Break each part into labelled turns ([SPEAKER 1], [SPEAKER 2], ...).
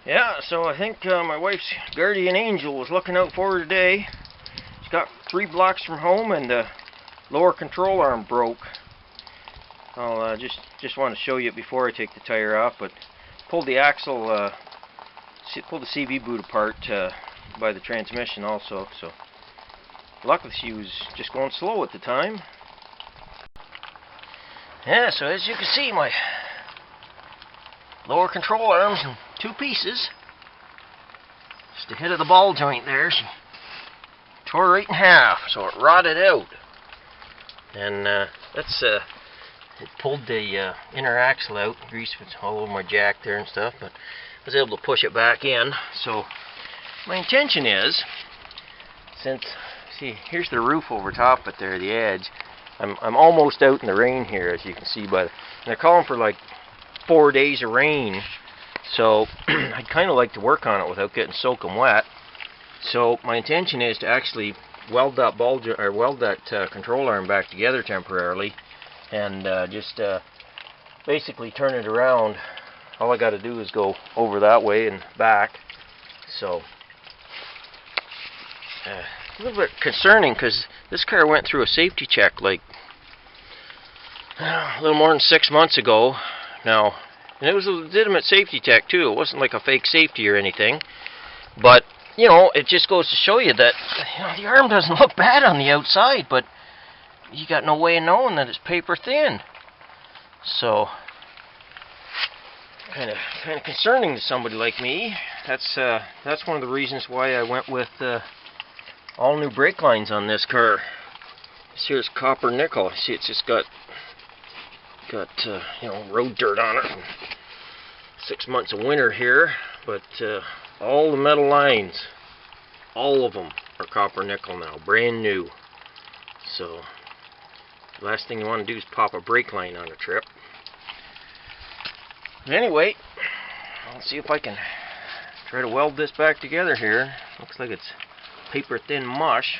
[SPEAKER 1] Yeah, so I think my wife's guardian angel was looking out for her today. She's got 3 blocks from home and the lower control arm broke. I'll just want to show you it before I take the tire off, but pulled the axle, pulled the CV boot apart by the transmission also. So luckily she was just going slow at the time. Yeah, so as you can see, my lower control arm's in 2 pieces. Just the head of the ball joint there, she tore right in half, so it rotted out. And it pulled the inner axle out. Grease was all over my jack there and stuff, but I was able to push it back in. So my intention is, since, see, here's the roof over top, but there, the edge. I'm almost out in the rain here, as you can see by the, and they're calling for like 4 days of rain. So I'd kind of like to work on it without getting soaking wet. So my intention is to actually weld that control arm back together temporarily, and just basically turn it around. All I got to do is go over that way and back. So a little bit concerning, because this car went through a safety check like a little more than 6 months ago now, and it was a legitimate safety check too. It wasn't like a fake safety or anything, but you know, it just goes to show you that, you know, the arm doesn't look bad on the outside, but you got no way of knowing that it's paper thin. So kind of concerning to somebody like me. That's one of the reasons why I went with all new brake lines on this car. This here's copper nickel. See, it's just got you know, road dirt on it from 6 months of winter here, but all the metal lines, all of them are copper nickel now, brand new. So the last thing you want to do is pop a brake line on a trip. But anyway, I'll see if I can try to weld this back together here. Looks like it's paper thin mush.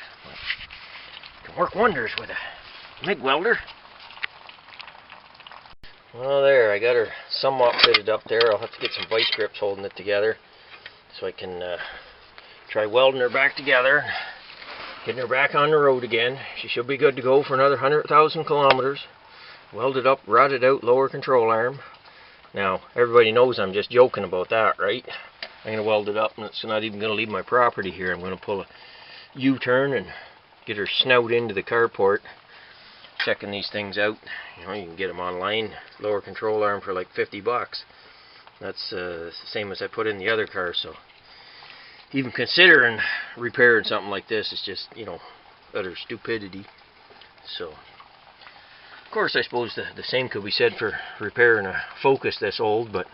[SPEAKER 1] Can work wonders with a MIG welder. Well, there, I got her somewhat fitted up there. I'll have to get some vice grips holding it together so I can try welding her back together, getting her back on the road again. She should be good to go for another 100,000 kilometers. Welded up, rotted out lower control arm. Now, everybody knows I'm just joking about that, right? I'm going to weld it up, and it's not even going to leave my property here. I'm going to pull a U-turn and get her snout into the carport. Checking these things out. You know, you can get them online. Lower control arm for like 50 bucks. That's the same as I put in the other car. So even considering repairing something like this is just, you know, utter stupidity. So of course, I suppose the same could be said for repairing a Focus this old, but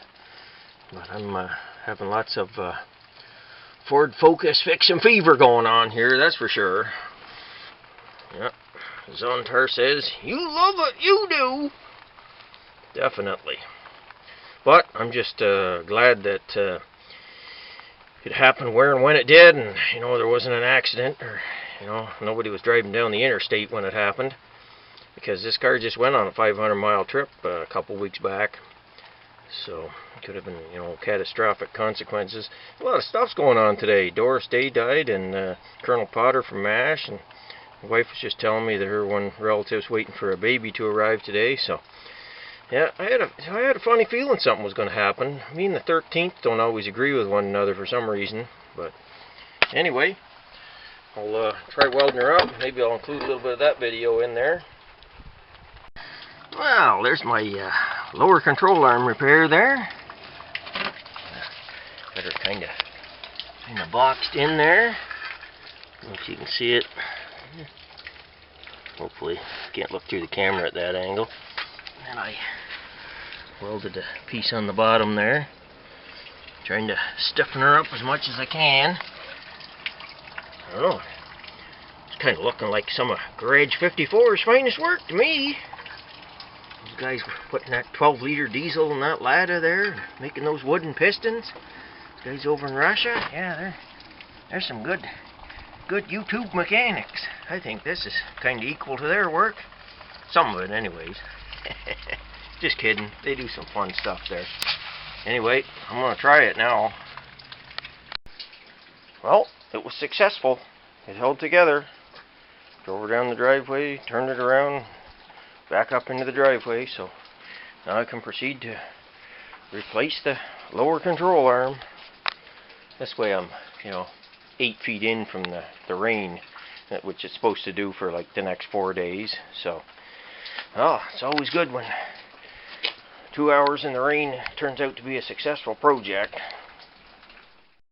[SPEAKER 1] I'm having lots of Ford Focus fixing fever going on here, that's for sure. Yep. Zontar says, "You love it, you do." Definitely. But I'm just glad that it happened where and when it did, and you know, there wasn't an accident, or you know, nobody was driving down the interstate when it happened, because this car just went on a 500-mile trip a couple weeks back. So it could have been, you know, catastrophic consequences. A lot of stuff's going on today. Doris Day died, and Colonel Potter from MASH, and my wife was just telling me that her one relative's waiting for a baby to arrive today. So yeah, I had a funny feeling something was going to happen. Me and the 13th don't always agree with one another for some reason, but anyway, I'll try welding her up. Maybe I'll include a little bit of that video in there. Well, there's my lower control arm repair there. Got her kind of boxed in there. I don't know if you can see it. Hopefully, can't look through the camera at that angle. And I welded a piece on the bottom there, trying to stiffen her up as much as I can. I don't know. It's kind of looking like some of Garage 54's finest work to me. Those guys were putting that 12-liter diesel in that ladder there, making those wooden pistons. Those guys over in Russia, yeah, they're some good YouTube mechanics. I think this is kind of equal to their work. Some of it, anyways. Just kidding. They do some fun stuff there. Anyway, I'm going to try it now. well, it was successful. It held together. Drove her down the driveway, turned it around, back up into the driveway, so now I can proceed to replace the lower control arm. This way I'm, 8 feet in from the rain, which it's supposed to do for like the next 4 days. So, it's always good when 2 hours in the rain turns out to be a successful project.